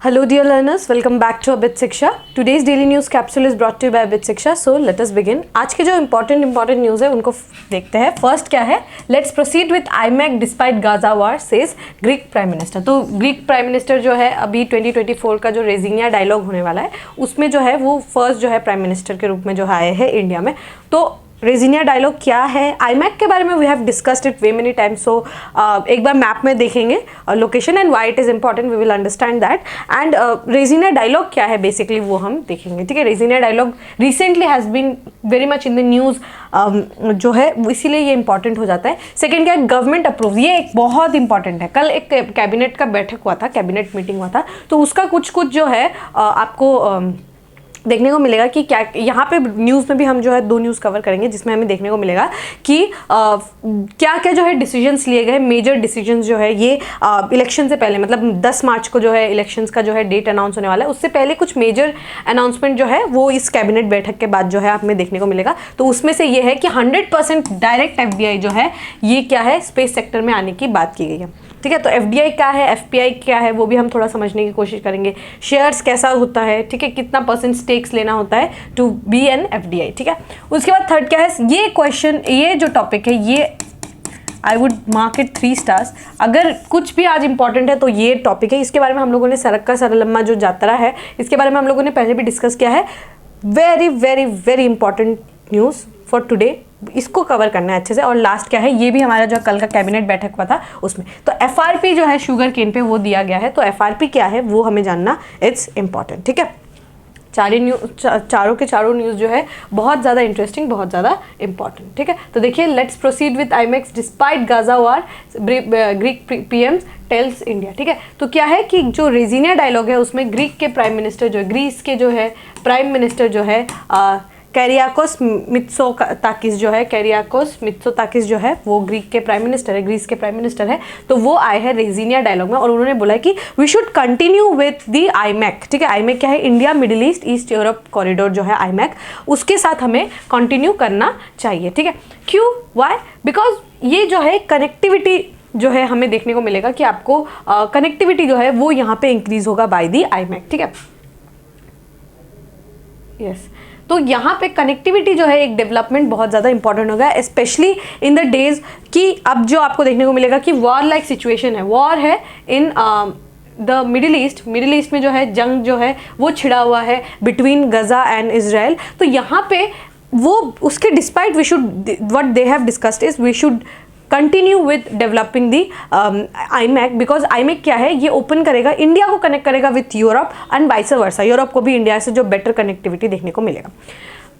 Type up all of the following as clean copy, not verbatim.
Hello dear learners, welcome back to Abit Shiksha. Today's daily news capsule is brought to you by Abit Shiksha. So let us begin. आज के जो important news है उनको देखते हैं. First क्या है? Let's proceed with IMEC despite Gaza war says Greek Prime Minister. तो ग्रीक प्राइम मिनिस्टर जो है अभी 2024 का जो रेजिनिया डायलॉग होने वाला है उसमें जो है वो फर्स्ट जो है प्राइम मिनिस्टर के रूप में जो आए हैं इंडिया में. तो रेजिनिया डायलॉग क्या है, आईमैक के बारे में we have discussed it way many times. So एक बार मैप में देखेंगे location and why it is important, we will understand that. And Raisina dialogue क्या है बेसिकली वो हम देखेंगे. ठीक है, Raisina dialogue recently has been very much in the news जो है इसीलिए ये इंपॉर्टेंट हो जाता है. सेकेंड क्या है, गवर्नमेंट अप्रूव, ये एक बहुत इंपॉर्टेंट है. कल एक कैबिनेट का बैठक हुआ था, कैबिनेट मीटिंग हुआ था, तो उसका कुछ जो है आपको देखने को मिलेगा कि क्या यहाँ पे न्यूज़ में भी हम जो है 2 न्यूज़ कवर करेंगे जिसमें हमें देखने को मिलेगा कि क्या क्या जो है डिसीजंस लिए गए, मेजर डिसीजंस जो है ये इलेक्शन से पहले, मतलब 10 मार्च को जो है इलेक्शंस का जो है डेट अनाउंस होने वाला है, उससे पहले कुछ मेजर अनाउंसमेंट जो है वो इस कैबिनेट बैठक के बाद जो है हमें देखने को मिलेगा. तो उसमें से ये है कि 100% डायरेक्ट FDI जो है ये क्या है स्पेस सेक्टर में आने की बात की गई है. ठीक है, तो FDI क्या है, FPI क्या है, वो भी हम थोड़ा समझने की कोशिश करेंगे. शेयर्स कैसा होता है, ठीक है, कितना % स्टेक्स लेना होता है टू बी एन FDI. ठीक है, उसके बाद थर्ड क्या है, ये क्वेश्चन, ये जो टॉपिक है ये I would mark it 3 stars. अगर कुछ भी आज इंपॉर्टेंट है तो ये टॉपिक है. इसके बारे में हम लोगों ने सरक्का सरलम्मा जो यात्रा है इसके बारे में हम लोगों ने पहले भी डिस्कस किया है. Very very very important news for today, इसको कवर करना है अच्छे से. और लास्ट क्या है, ये भी हमारा जो कल का कैबिनेट बैठक हुआ था उसमें. तो FRP जो है शुगर केन पे वो दिया गया है, तो FRP क्या है वो हमें जानना इट्स इंपॉर्टेंट. ठीक है, चारों के चारों न्यूज़ जो है बहुत ज़्यादा इंटरेस्टिंग, बहुत ज़्यादा इंपॉर्टेंट. ठीक है, तो देखिए let's proceed with IMEC despite Gaza war Greek PM tells India. ठीक है, तो क्या है कि जो रेजिनिया डायलॉग है उसमें ग्रीक के प्राइम मिनिस्टर जो है, ग्रीस के जो है प्राइम मिनिस्टर जो है कैरियाकोस मित्सोताकिस जो है, कैरियाकोस मित्सोताकिस जो है वो ग्रीक के प्राइम मिनिस्टर है, ग्रीस के प्राइम मिनिस्टर है. तो वो आए हैं रेजिनिया डायलॉग में और उन्होंने बोला है कि we should continue with the IMEC. ठीक है, IMEC क्या है, India middle east east Europe corridor जो है IMEC, उसके साथ हमें कंटिन्यू करना चाहिए. ठीक है, क्यों, वाई, बिकॉज ये जो है कनेक्टिविटी जो है हमें देखने को मिलेगा कि आपको कनेक्टिविटी जो है वो यहाँ पे इंक्रीज होगा बाय दी IMEC. ठीक है, यस, तो यहाँ पे कनेक्टिविटी जो है एक डेवलपमेंट बहुत ज़्यादा इंपॉर्टेंट हो गया, स्पेशली इन द डेज कि अब जो आपको देखने को मिलेगा कि वॉर लाइक सिचुएशन है, वॉर है इन द मिडिल ईस्ट में जो है जंग जो है वो छिड़ा हुआ है बिटवीन गजा एंड इजराइल. तो यहाँ पे वो उसके despite we should what they have discussed is we should continue with developing the IMEC, because IMEC क्या है, ये ओपन करेगा, इंडिया को कनेक्ट करेगा with Europe and vice versa, Europe को भी इंडिया से जो बेटर कनेक्टिविटी देखने को मिलेगा.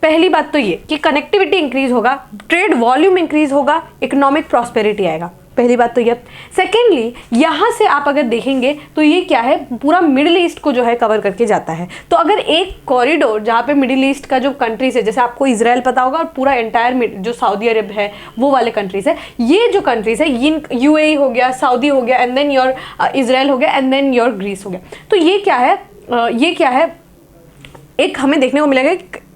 पहली बात तो ये कि कनेक्टिविटी इंक्रीज होगा, ट्रेड वॉल्यूम इंक्रीज होगा, इकोनॉमिक प्रॉस्पेरिटी आएगा. पहली बात तो ये. सेकेंडली यहाँ से आप अगर देखेंगे तो ये क्या है, पूरा मिडिल ईस्ट को जो है कवर करके जाता है. तो अगर एक कॉरिडोर जहाँ पे मिडिल ईस्ट का जो कंट्रीज है, जैसे आपको इजराइल पता होगा और पूरा एंटायर जो सऊदी अरब है वो वाले कंट्रीज है, ये जो कंट्रीज है UAE हो गया, सऊदी हो गया, एंड देन योर इजराइल हो गया, एंड देन योर ग्रीस हो गया. तो ये क्या है एक हमें देखने को मिलेगा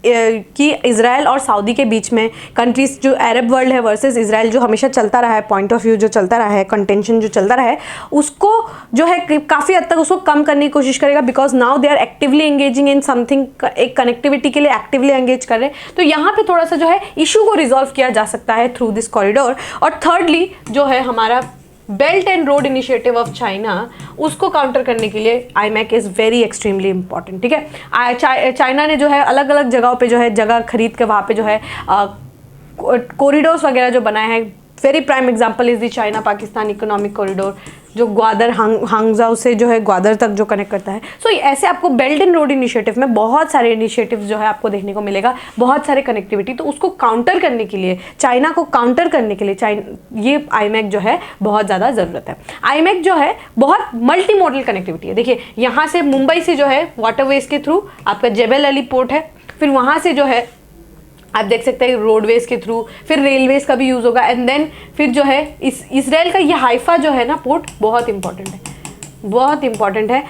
कि इजराइल और सऊदी के बीच में कंट्रीज जो अरब वर्ल्ड है वर्सेस इजराइल जो हमेशा चलता रहा है, पॉइंट ऑफ व्यू जो चलता रहा है, कंटेंशन जो चलता रहा है, उसको जो है काफ़ी हद तक उसको कम करने की कोशिश करेगा. Because now they are actively engaging in something, एक कनेक्टिविटी के लिए एक्टिवली एंगेज कर रहे हैं. तो यहाँ पे थोड़ा सा जो है इशू को रिजॉल्व किया जा सकता है थ्रू दिस कॉरिडोर. और थर्डली जो है हमारा belt and road initiative of China, उसको काउंटर करने के लिए IMEC is very extremely important. ठीक है, चाइना ने जो है अलग अलग जगहों पे जो है जगह खरीद के वहाँ पे जो है कॉरिडोर्स वगैरह जो बनाए हैं. Very prime example is the China Pakistan economic corridor जो ग्वादर हांगजाओ से जो है ग्वादर तक जो कनेक्ट करता है. सो ऐसे आपको बेल्ट एंड रोड इनिशिएटिव में बहुत सारे इनिशिएटिव्स जो है आपको देखने को मिलेगा, बहुत सारे कनेक्टिविटी. तो उसको काउंटर करने के लिए, चाइना को काउंटर करने के लिए ये IMEC जो है बहुत ज़्यादा ज़रूरत है. IMEC जो है बहुत मल्टी मॉडल कनेक्टिविटी है. देखिए यहाँ से मुंबई से जो है वाटरवेज के थ्रू आपका जेबल अली पोर्ट है, फिर वहाँ से जो है आप देख सकते हैं रोडवेज के थ्रू, फिर रेलवेज का भी यूज़ होगा, एंड देन फिर जो है इसराइल का ये हाइफा जो है ना पोर्ट बहुत इंपॉर्टेंट है, बहुत इंपॉर्टेंट है.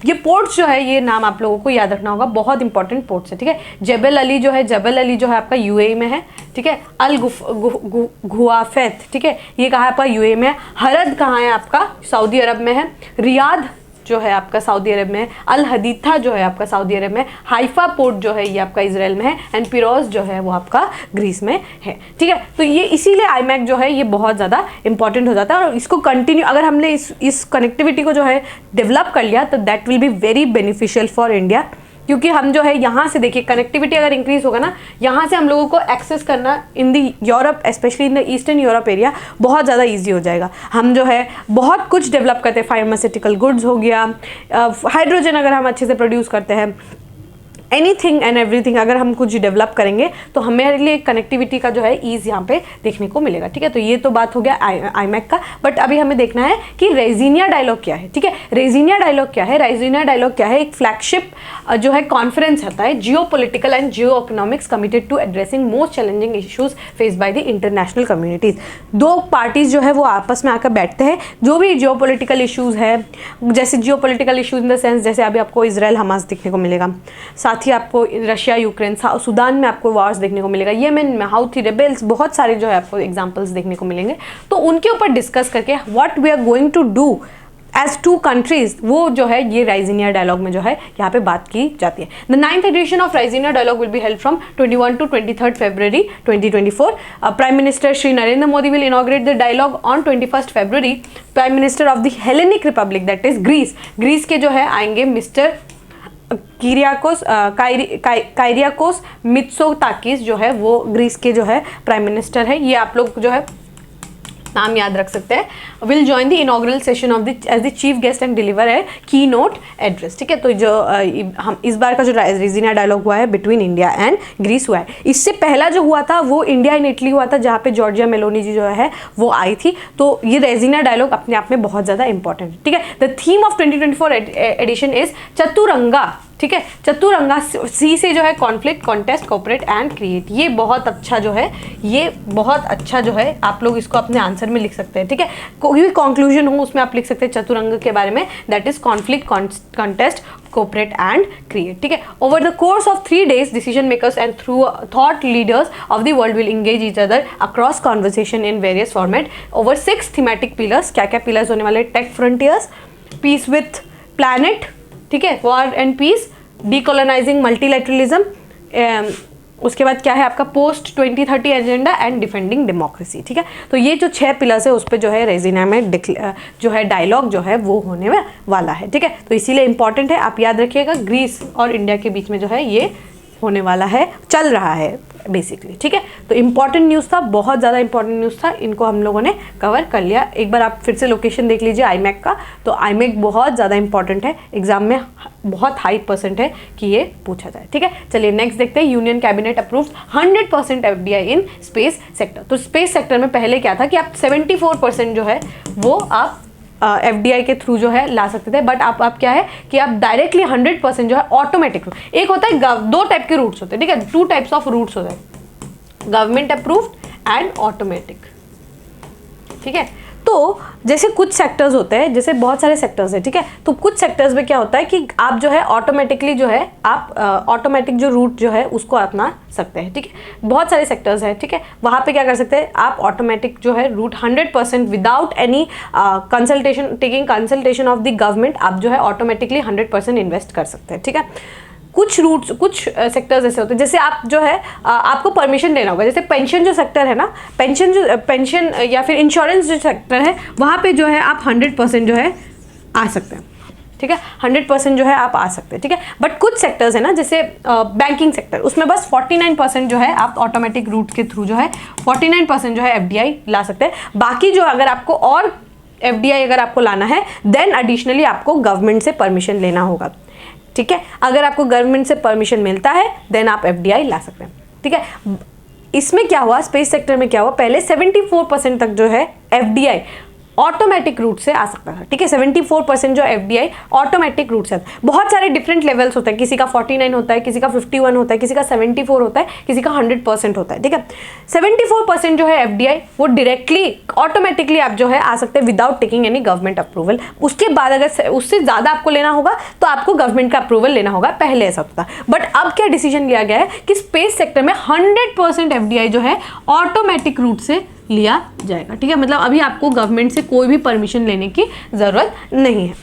ये पोर्ट्स जो है ये नाम आप लोगों को याद रखना होगा, बहुत इंपॉर्टेंट पोर्ट्स है. ठीक है, जबल अली जो है आपका UAE में है. ठीक है, अल गुआफेत, ठीक है, ये कहाँ है आपका UAE में है. हरद कहाँ है आपका सऊदी अरब में है. रियाद जो है आपका सऊदी अरब में है, अल हदीथा जो है आपका सऊदी अरब में, हाइफा पोर्ट जो है ये आपका इजराइल में है, एंड पिरोज जो है वो आपका ग्रीस में है। ठीक है, तो ये इसीलिए आईमैक जो है ये बहुत ज़्यादा इंपॉर्टेंट हो जाता है, और इसको कंटिन्यू अगर हमने इस कनेक्टिविटी को जो है डेवलप कर लिया तो that will be very beneficial for India, क्योंकि हम जो है यहाँ से देखिए कनेक्टिविटी अगर इंक्रीज होगा ना, यहाँ से हम लोगों को एक्सेस करना in the Europe, specially in the eastern Europe area बहुत ज़्यादा इजी हो जाएगा। हम जो है बहुत कुछ डेवलप करते हैं, फार्मास्यूटिकल गुड्स हो गया, हाइड्रोजन अगर हम अच्छे से प्रोड्यूस करते हैं, एनीथिंग एंड एवरीथिंग अगर हम कुछ डेवलप करेंगे तो हमारे लिए कनेक्टिविटी का जो है ईज यहाँ पे देखने को मिलेगा। ठीक है, तो ये तो बात हो गया आईमैक का, बट अभी हमें देखना है कि रेजिनिया डायलॉग क्या है। ठीक है, रेजिनिया डायलॉग क्या है? रेजिनिया डायलॉग क्या है? एक फ्लैगशिप जो है कॉन्फ्रेंस होता है, geopolitical and geoeconomics committed to addressing most challenging issues face by the international communities. दो पार्टीज जो है वो आपस में आकर बैठते हैं, जो भी जियो पोलिटिकल इशूज़ है, जैसे geo political issues in the sense जैसे अभी आपको इसराइल हमास देखने को मिलेगा, साथ ही आपको रशिया यूक्रेन, सूडान में आपको वार्स देखने को मिलेगा, येमेन में हाउथी रेबेल्स, बहुत सारे जो है आपको एग्जांपल्स देखने को मिलेंगे। तो उनके ऊपर डिस्कस करके what we are going to do as two countries, वो जो है ये राइजिनिया डायलॉग में जो है यहाँ पे बात की जाती है। The 9th edition of Raisina dialogue will be held from 21 to 23 February 2024। Prime minister Shri Narendra Modi will inaugurate the dialogue on 21 February। Prime minister of the Hellenic Republic that is Greece के जो है आएंगे मिस्टर कायरियाकोस मित्सोताकिस जो है वो ग्रीस के जो है प्राइम मिनिस्टर है, ये आप लोग जो है नाम याद रख सकते हैं। Will join the inaugural session of the as the chief guest and deliver है की नोट एड्रेस। ठीक है, तो जो हम इस बार का जो रेजिनिया डायलॉग हुआ है बिटवीन इंडिया एंड ग्रीस हुआ है, इससे पहला जो हुआ था वो इंडिया इन इटली हुआ था, जहाँ पे जॉर्जिया मेलोनी जी जो है वो आई थी। तो ये रेजिनिया डायलॉग अपने आप में बहुत ज़्यादा इंपॉर्टेंट है। ठीक है, the theme of 2024 edition is Chaturanga. ठीक है, चतुरंगा, सी से जो है conflict, contest, cooperate and create. ये बहुत अच्छा जो है, ये बहुत अच्छा जो है, आप लोग इसको अपने आंसर में लिख सकते हैं। ठीक है, कोई भी कंक्लूजन हो उसमें आप लिख सकते हैं चतुरंग के बारे में, that is conflict, contest, cooperate and create। ठीक है, over the course of 3 days decision makers and through thought leaders of the world will engage each other across conversation in various format over 6 thematic pillars। क्या क्या pillars होने वाले? Tech frontiers, peace with planet, ठीक है, war and peace, decolonising multilateralism, उसके बाद क्या है आपका post 2030 agenda and defending democracy. ठीक है, तो ये जो 6 पिलर्स है उस पर जो है रेजिनिया में जो है डायलॉग जो है वो होने वाला है। ठीक है, तो इसीलिए इंपॉर्टेंट है, आप याद रखिएगा ग्रीस और इंडिया के बीच में जो है ये होने वाला है, चल रहा है बेसिकली। ठीक है, तो इंपॉर्टेंट न्यूज़ था, बहुत ज़्यादा इंपॉर्टेंट न्यूज़ था, इनको हम लोगों ने कवर कर लिया। एक बार आप फिर से लोकेशन देख लीजिए आईमैक का, तो आईमैक बहुत ज़्यादा इंपॉर्टेंट है, एग्जाम में बहुत हाई परसेंट है कि ये पूछा जाए। ठीक है, चलिए नेक्स्ट देखते हैं। Union cabinet approved 100% FDI in space sector. तो स्पेस सेक्टर में पहले क्या था कि आप 74% जो है वो आप FDI के थ्रू जो है ला सकते थे, बट आप क्या है कि आप डायरेक्टली 100% जो है ऑटोमेटिक रूट, एक होता है 2 टाइप के रूट्स होते हैं। ठीक है, 2 टाइप्स ऑफ रूट्स होते हैं, गवर्नमेंट अप्रूव्ड एंड ऑटोमेटिक। ठीक है, तो जैसे कुछ सेक्टर्स होते हैं, जैसे बहुत सारे सेक्टर्स हैं। ठीक है, तो कुछ सेक्टर्स में क्या होता है कि आप जो है ऑटोमेटिकली जो है आप ऑटोमेटिक जो रूट जो है उसको अपना सकते हैं। ठीक है, बहुत सारे सेक्टर्स हैं। ठीक है, वहाँ पे क्या कर सकते हैं आप ऑटोमेटिक जो है route 100% without any consultation, taking consultation of the government, आप जो है ऑटोमेटिकली 100% इन्वेस्ट कर सकते हैं। ठीक है, कुछ रूट्स, कुछ सेक्टर्स ऐसे होते हैं जैसे आप जो है आपको परमिशन देना होगा, जैसे पेंशन जो सेक्टर है ना, पेंशन या फिर इंश्योरेंस जो सेक्टर है, वहाँ पे जो है आप 100% जो है आ सकते हैं। ठीक है, 100% जो है आप आ सकते हैं। ठीक है, बट कुछ सेक्टर्स है ना, जैसे बैंकिंग सेक्टर, उसमें बस 49% जो है आप ऑटोमेटिक रूट के थ्रू जो है 49% जो है FDI ला सकते हैं। बाकी जो अगर आपको और FDI अगर आपको लाना है देन एडिशनली आपको गवर्नमेंट से परमिशन लेना होगा। ठीक है, अगर आपको गवर्नमेंट से परमिशन मिलता है देन आप FDI ला सकते हैं। ठीक है, इसमें क्या हुआ, स्पेस सेक्टर में क्या हुआ, पहले 74% तक जो है FDI ऑटोमेटिक रूट से आ सकता था। ठीक है, 74% जो FDI ऑटोमेटिक रूट से आता है। बहुत सारे डिफरेंट लेवल्स होते हैं, किसी का 49 होता है, किसी का 51 होता है, किसी का 74 होता है, किसी का 100% होता है। ठीक है, 74% जो है FDI वो डायरेक्टली ऑटोमेटिकली आप जो है आ सकते हैं without taking any government approval. उसके बाद अगर उससे ज़्यादा आपको लेना होगा तो आपको गवर्नमेंट का अप्रूवल लेना होगा, पहले ऐसा होता था। बट अब क्या डिसीजन लिया गया है कि स्पेस सेक्टर में 100% FDI जो है ऑटोमेटिक रूट से लिया जाएगा। ठीक है, मतलब अभी आपको गवर्नमेंट से कोई भी परमिशन लेने की ज़रूरत नहीं है।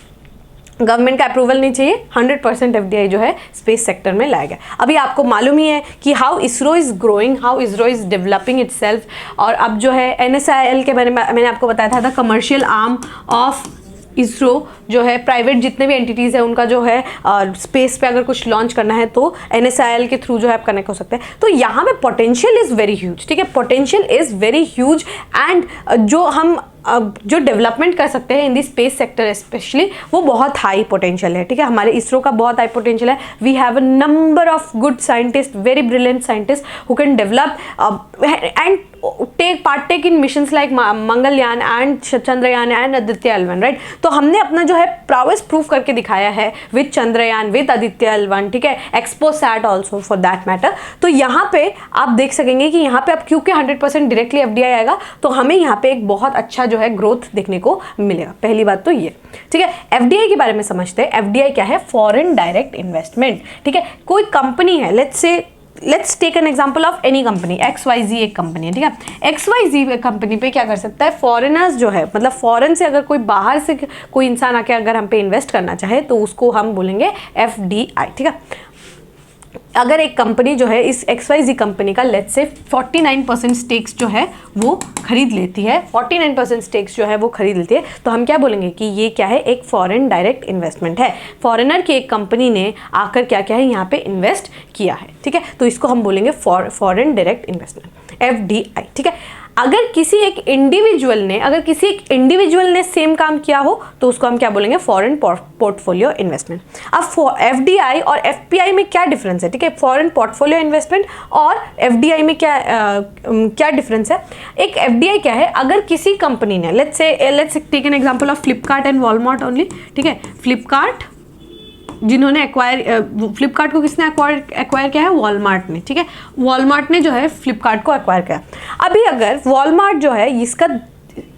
गवर्नमेंट का अप्रूवल नहीं चाहिए, 100% FDI जो है स्पेस सेक्टर में लाया गया। अभी आपको मालूम ही है कि how ISRO is growing, how ISRO is developing itself. और अब जो है NSIL के बारे में मैंने आपको बताया था, the commercial arm of ISRO जो है, प्राइवेट जितने भी एंटिटीज़ है उनका जो है स्पेस पे अगर कुछ लॉन्च करना है तो NSIL के थ्रू जो है आप कनेक्ट हो सकते हैं। तो यहाँ पे पोटेंशियल इज़ वेरी ह्यूज, ठीक है, potential is very huge. And जो हम जो डेवलपमेंट कर सकते हैं इन दी स्पेस सेक्टर स्पेशली, वो बहुत हाई पोटेंशियल है, ठीक है। हमारे इसरो का बहुत हाई पोटेंशियल है। We have a number of good scientist, very brilliant scientist who can develop and take in missions like Mangalyaan and Chandrayaan and Aditya L1, right. तो हमने अपना जो है प्रावेस प्रूव करके दिखाया है with Chandrayaan, with Aditya L1, ठीक है, XPoSat also for that matter. तो यहाँ पे आप देख सकेंगे कि यहाँ पे अब क्योंकि 100% डायरेक्टली FDI आएगा तो हमें यहाँ पे एक बहुत अच्छा जो है ग्रोथ देखने को मिलेगा। पहली बात तो ये, ठीक है। FDI के बारे में समझते हैं। FDI क्या है? फॉरेन डायरेक्ट इन्वेस्टमेंट, ठीक है। कोई कंपनी है, let's take an example of any company, XYZ एक कंपनी है, ठीक है। XYZ कंपनी पे क्या कर सकता है? फॉरेनर्स जो है, मतलब फॉरेन से अगर कोई बाहर से कोई इंसान आके अगर हम पे इन्वेस्ट करना चाहे तो उसको हम बोलेंगे FDI, ठीक है। अगर एक कंपनी जो है इस XYZ कंपनी का लेट्स से 49% स्टेक्स जो है वो खरीद लेती है, 49% स्टेक्स जो है वो खरीद लेती है, तो हम क्या बोलेंगे कि ये क्या है? एक फॉरेन डायरेक्ट इन्वेस्टमेंट है। फॉरेनर की एक कंपनी ने आकर क्या क्या है यहाँ पे इन्वेस्ट किया है, ठीक है। तो इसको हम बोलेंगे फॉरेन डायरेक्ट इन्वेस्टमेंट, FDI, ठीक है। अगर किसी एक इंडिविजुअल ने सेम काम किया हो तो उसको हम क्या बोलेंगे? Foreign portfolio investment. अब FDI और FPI में क्या डिफरेंस है, ठीक है? फॉरेन पोर्टफोलियो इन्वेस्टमेंट और FDI में क्या डिफरेंस है? एक FDI क्या है? अगर किसी कंपनी ने let's take an example of Flipkart and Walmart only, ठीक है। फ्लिपकार्ट जिन्होंने फ्लिपकार्ट को किसने एक्वायर किया है? वॉलमार्ट ने, ठीक है। वॉलमार्ट ने जो है फ्लिपकार्ट को एक्वायर किया। अभी अगर वॉलमार्ट जो है इसका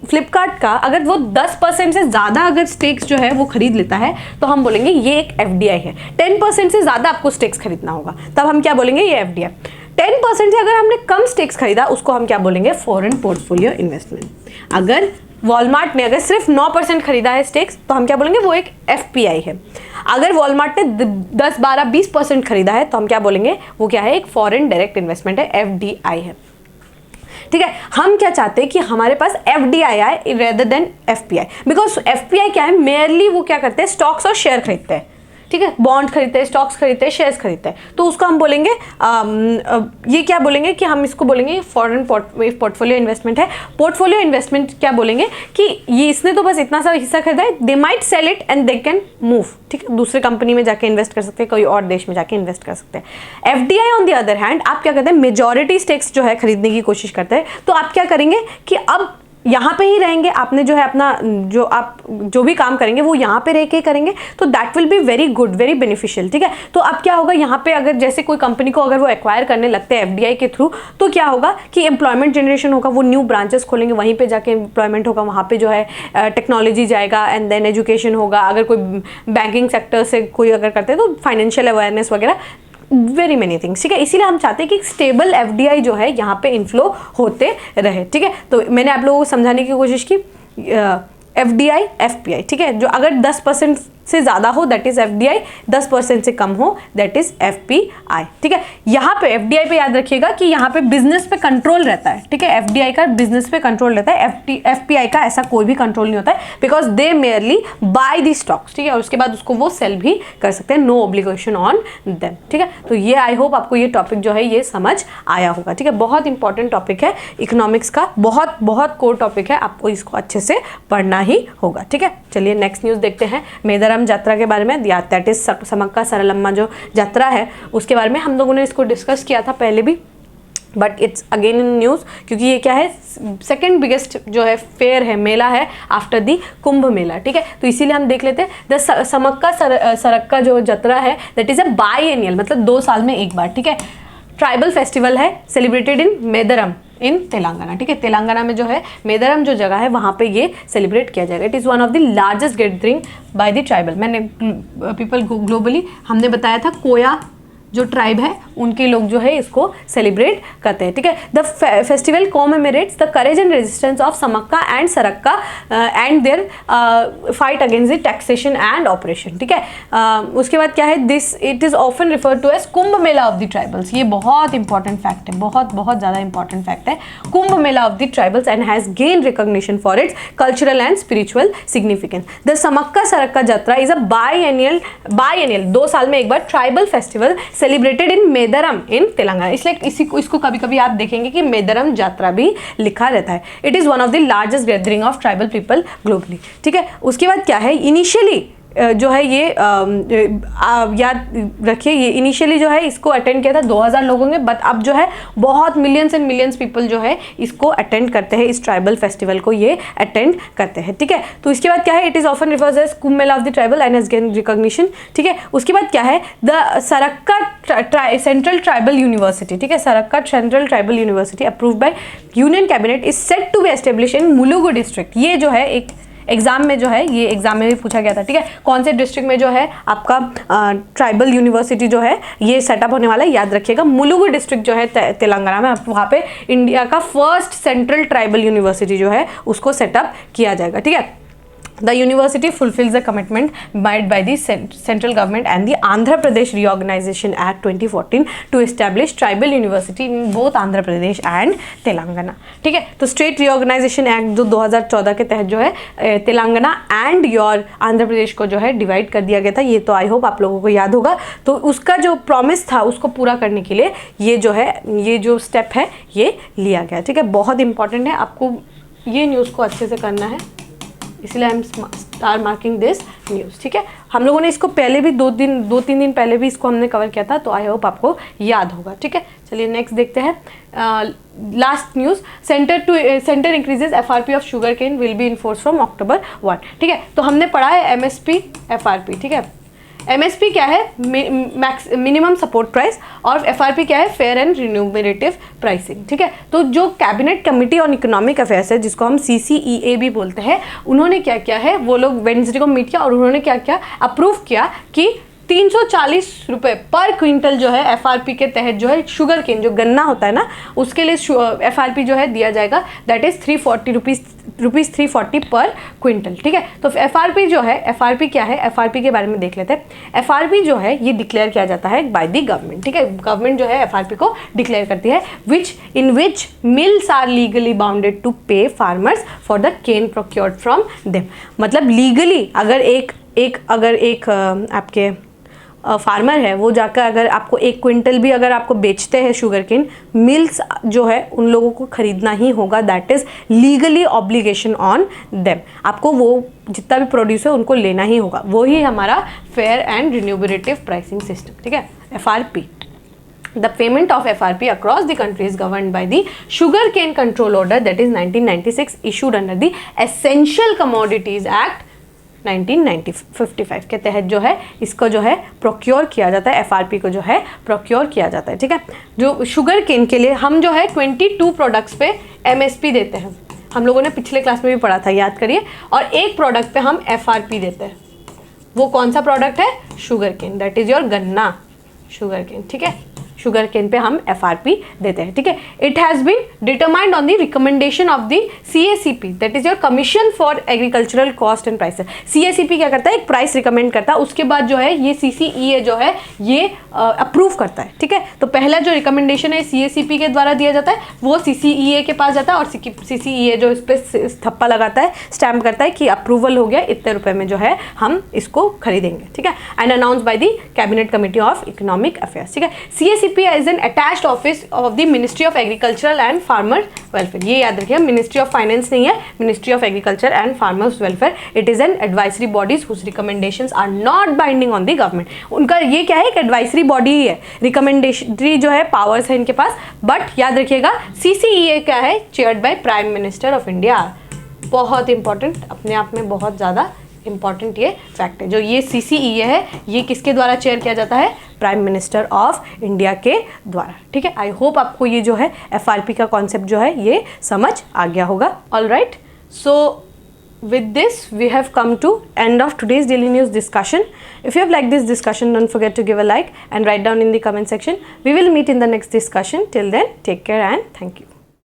फ्लिपकार्ट का अगर वो 10% से ज़्यादा अगर स्टेक्स जो है वो खरीद लेता है तो हम बोलेंगे ये एक FDI है। 10% से ज़्यादा आपको स्टेक्स खरीदना होगा, तब हम क्या बोलेंगे? ये FDI। 10% से अगर हमने कम स्टेक्स खरीदा उसको हम क्या बोलेंगे? Foreign portfolio investment. अगर वॉलमार्ट ने अगर सिर्फ 9% खरीदा है स्टेक्स तो हम क्या बोलेंगे? वो एक FPI है। अगर वॉलमार्ट ने 10, 12, 20% खरीदा है तो हम क्या बोलेंगे? वो क्या है? एक फॉरेन डायरेक्ट इन्वेस्टमेंट है, FDI है, ठीक है। हम क्या चाहते हैं कि हमारे पास FDI आए rather than FPI, because FPI क्या है? मेयरली वो क्या करते हैं? स्टॉक्स और शेयर खरीदते हैं, ठीक है। बॉन्ड खरीदते हैं, स्टॉक्स खरीदते हैं, शेयर्स खरीदते हैं, तो उसको हम बोलेंगे ये क्या बोलेंगे कि हम इसको बोलेंगे फॉरेन पोर्टफोलियो इन्वेस्टमेंट है। पोर्टफोलियो इन्वेस्टमेंट क्या बोलेंगे कि ये इसने तो बस इतना सा हिस्सा खरीदा है, they might sell it and they can move, ठीक है। दूसरे कंपनी में जाके इन्वेस्ट कर सकते हैं, कोई और देश में जाके इन्वेस्ट कर सकते हैं। FDI on the other hand आप क्या करते हैं? मेजॉरिटी स्टेक्स जो है खरीदने की कोशिश करते हैं। तो आप क्या करेंगे कि अब यहाँ पे ही रहेंगे, आपने जो है अपना जो भी काम करेंगे वो यहाँ पे रह के करेंगे, तो that will be very good, very beneficial, ठीक है। तो अब क्या होगा यहाँ पे, अगर जैसे कोई कंपनी को अगर वो एक्वायर करने लगते हैं FDI के थ्रू, तो क्या होगा कि एम्प्लॉयमेंट जनरेशन होगा, वो न्यू ब्रांचेस खोलेंगे, वहीं पे जाके एम्प्लॉयमेंट होगा, वहाँ पे जो है टेक्नोलॉजी जाएगा एंड देन एजुकेशन होगा। अगर कोई बैंकिंग सेक्टर से कोई अगर करते हैं तो फाइनेंशियल अवेयरनेस वगैरह, वेरी मेनी थिंग्स, ठीक है। इसीलिए हम चाहते हैं कि स्टेबल FDI जो है यहाँ पे इनफ्लो होते रहे, ठीक है। तो मैंने आप लोगों को समझाने की कोशिश की FDI FPI, ठीक है। जो अगर 10% से ज़्यादा हो दैट इज़ FDI, 10% से कम हो दैट इज़ FPI, ठीक है। यहाँ पे FDI पे याद रखिएगा कि यहाँ पे बिजनेस पे कंट्रोल रहता है, ठीक है। FDI का बिजनेस पे कंट्रोल रहता है, FPI का ऐसा कोई भी कंट्रोल नहीं होता है, because they merely by the stocks, ठीक है। और उसके बाद उसको वो सेल भी कर सकते हैं, नो ऑब्लिगेशन ऑन देम, ठीक है। तो ये आई होप आपको ये टॉपिक जो है ये समझ आया होगा, ठीक है। बहुत इंपॉर्टेंट टॉपिक है इकोनॉमिक्स का, बहुत बहुत कोर टॉपिक है, आपको इसको अच्छे से पढ़ना ही होगा, ठीक है। चलिए नेक्स्ट न्यूज़ देखते हैं। मेदरम यात्रा के बारे में, दैट इज समक्का सरलम्मा जो यात्रा है उसके बारे में हम लोगों ने इसको डिस्कस किया था पहले भी, but it's again in news, क्योंकि ये क्या है? सेकेंड बिगेस्ट जो है फेयर है, मेला है आफ्टर दी कुंभ मेला, ठीक है। तो इसीलिए हम देख लेते हैं द समक्का सरक्का जो यात्रा है दैट इज अ बाईएनियल, मतलब 2 साल में एक बार, ठीक है। ट्राइबल फेस्टिवल है, celebrated in Medaram in Telangana, ठीक है। तेलंगाना में जो है मेदरम जो जगह है वहाँ पे ये सेलिब्रेट किया जाएगा। It is one of the largest gathering by the tribal मैंने पीपल ग्लोबली। हमने बताया था कोया जो ट्राइब है उनके लोग जो है इसको सेलिब्रेट करते हैं, ठीक है। The festival commemorates the courage and resistance of Sammakka and Sarakka and their fight against the taxation and oppression, ठीक है। उसके बाद क्या है, this it is often referred to as Kumbh Mela of the tribals. ये बहुत इंपॉर्टेंट फैक्ट है, बहुत बहुत ज़्यादा इंपॉर्टेंट फैक्ट है, Kumbh Mela of the tribals and has gain recognition for its cultural and spiritual significance. The Sammakka Sarakka Jatara is a biennial 2 साल में एक बार tribal festival celebrated in Medaram in Telangana. इसलिए इसको कभी कभी आप देखेंगे कि मेदरम यात्रा भी लिखा रहता है। It is one of the largest gathering of tribal people globally, ठीक है। उसके बाद क्या है, इनिशियली जो है ये याद रखिए, ये इनिशियली जो है इसको अटेंड किया था 2000 लोगों ने, बट अब जो है बहुत मिलियंस एंड मिलियंस पीपल जो है इसको अटेंड करते हैं, इस ट्राइबल फेस्टिवल को ये अटेंड करते हैं, ठीक है। तो इसके बाद क्या है, it is often refers as Kumbh Mela of the tribal and has gain recognition, ठीक है। उसके बाद क्या है, the Sarakka central tribal university, ठीक है, Sarakka central tribal university approved by union cabinet is set to be establish in Mulugu district. ये जो है एक एग्जाम में जो है, ये एग्जाम में भी पूछा गया था, ठीक है। कौन से डिस्ट्रिक्ट में जो है आपका ट्राइबल यूनिवर्सिटी जो है ये सेटअप होने वाला है, याद रखिएगा मुलुगु डिस्ट्रिक्ट जो है तेलंगाना में, वहाँ पे इंडिया का फर्स्ट सेंट्रल ट्राइबल यूनिवर्सिटी जो है उसको सेटअप किया जाएगा, ठीक है। The university fulfills the commitment made by the central government and the Andhra Pradesh Reorganization Act 2014 to establish tribal university in both Andhra Pradesh and Telangana, ठीक है। तो स्टेट रीऑर्गेनाइजेशन एक्ट जो 2014 के तहत जो है तेलंगाना एंड योर आंध्र प्रदेश को जो है डिवाइड कर दिया गया था। ये तो आई होप आप लोगों को याद होगा। तो उसका जो प्रॉमिस था उसको पूरा करने के लिए ये जो है, ये जो स्टेप है ये लिया गया, ठीक है। बहुत इंपॉर्टेंट है, आपको ये न्यूज़ को अच्छे से करना है, इसलिए I am star marking this news, ठीक है। हम लोगों ने इसको पहले भी 2-3 दिन पहले भी इसको हमने कवर किया था, तो आई होप आपको याद होगा, ठीक है। चलिए नेक्स्ट देखते हैं, last news, centre increases FRP of sugar cane will be enforce from October 1, ठीक है। तो हमने पढ़ा है MSP FRP, ठीक है। MSP क्या है, मिनिमम सपोर्ट प्राइस, और FRP क्या है, फेयर एंड रिन्यूमरेटिव प्राइसिंग, ठीक है। तो जो cabinet committee on economic affairs है, जिसको हम CCEA भी बोलते हैं, उन्होंने क्या किया है, वो लोग वेडनेसडे को मीट किया और उन्होंने क्या किया, अप्रूव किया कि 340 रुपये पर क्विंटल जो है FRP के तहत जो है शुगर केन जो गन्ना होता है ना, उसके लिए FRP जो है दिया जाएगा, दैट इज़ 340 रुपीज़ 340 पर क्विंटल, ठीक है। तो FRP जो है, FRP क्या है, FRP के बारे में देख लेते हैं। FRP जो है ये डिक्लेयर किया जाता है बाय द गवर्नमेंट, ठीक है। गवर्नमेंट जो है FRP को डिक्लेयर करती है, in which mills are legally bounded to pay farmers for the cane procured from them. मतलब लीगली अगर एक आपके फार्मर है, वो जाकर अगर आपको 1 क्विंटल भी अगर आपको बेचते हैं शुगर केन, मिल्स जो है उन लोगों को खरीदना ही होगा, that is legally obligation on them. आपको वो जितना भी प्रोड्यूस है उनको लेना ही होगा, वो ही हमारा फेयर एंड रिन्यूमरेटिव प्राइसिंग सिस्टम, ठीक है, FRP। The payment of FRP across the country is governed by the Sugarcane Control Order, that is 1996, issued under the Essential Commodities Act 1955 के तहत जो है इसको जो है प्रोक्योर किया जाता है, FRP को जो है प्रोक्योर किया जाता है, ठीक है। जो शुगर केन के लिए हम जो है 22 प्रोडक्ट्स पे MSP देते हैं, हम लोगों ने पिछले क्लास में भी पढ़ा था, याद करिए। और एक प्रोडक्ट पे हम FRP देते हैं, वो कौन सा प्रोडक्ट है, sugar cane, that is your गन्ना शुगर केन, ठीक है। शुगर केन पे हम FRP देते हैं, ठीक है। It has been determined on the recommendation of the CACP, that is your commission for agricultural cost and prices. CACP क्या करता है, एक प्राइस रिकमेंड करता है, उसके बाद जो है ये CCEA जो है ये अप्रूव करता है, ठीक है। तो पहला जो रिकमेंडेशन है CACP के द्वारा दिया जाता है, वो CCEA के पास जाता है, और CCEA जो इस पर थप्पा लगाता है, स्टैम्प करता है कि अप्रूवल हो गया, इतने रुपए में जो है हम इसको खरीदेंगे, ठीक है। And announce by the cabinet committee of economic affairs, ठीक है। CACP is an attached office of the Ministry of Agricultural and Farmer Welfare, ये याद रखिए, Ministry of Finance नहीं है, Ministry of Agriculture and Farmers Welfare. It is an advisory bodies whose recommendations are not binding on the government. उनका ये क्या है, एक advisory body ही है, recommendatory जो है powers है इनके पास, बट याद रखिएगा CCEA क्या है, chaired by Prime Minister of India। बहुत इंपॉर्टेंट, अपने आप में बहुत ज़्यादा इंपॉर्टेंट ये फैक्ट है। जो ये CCEA है ये किसके द्वारा चेयर किया जाता है, प्राइम मिनिस्टर ऑफ इंडिया के द्वारा, ठीक है। आई होप आपको ये जो है FRP का कॉन्सेप्ट जो है ये समझ आ गया होगा। All right, so with this we have come to end of today's daily news discussion. If you have liked this discussion, don't forget to give a like and write down in the comment section. We will meet in the next discussion. Till then, take care and thank you.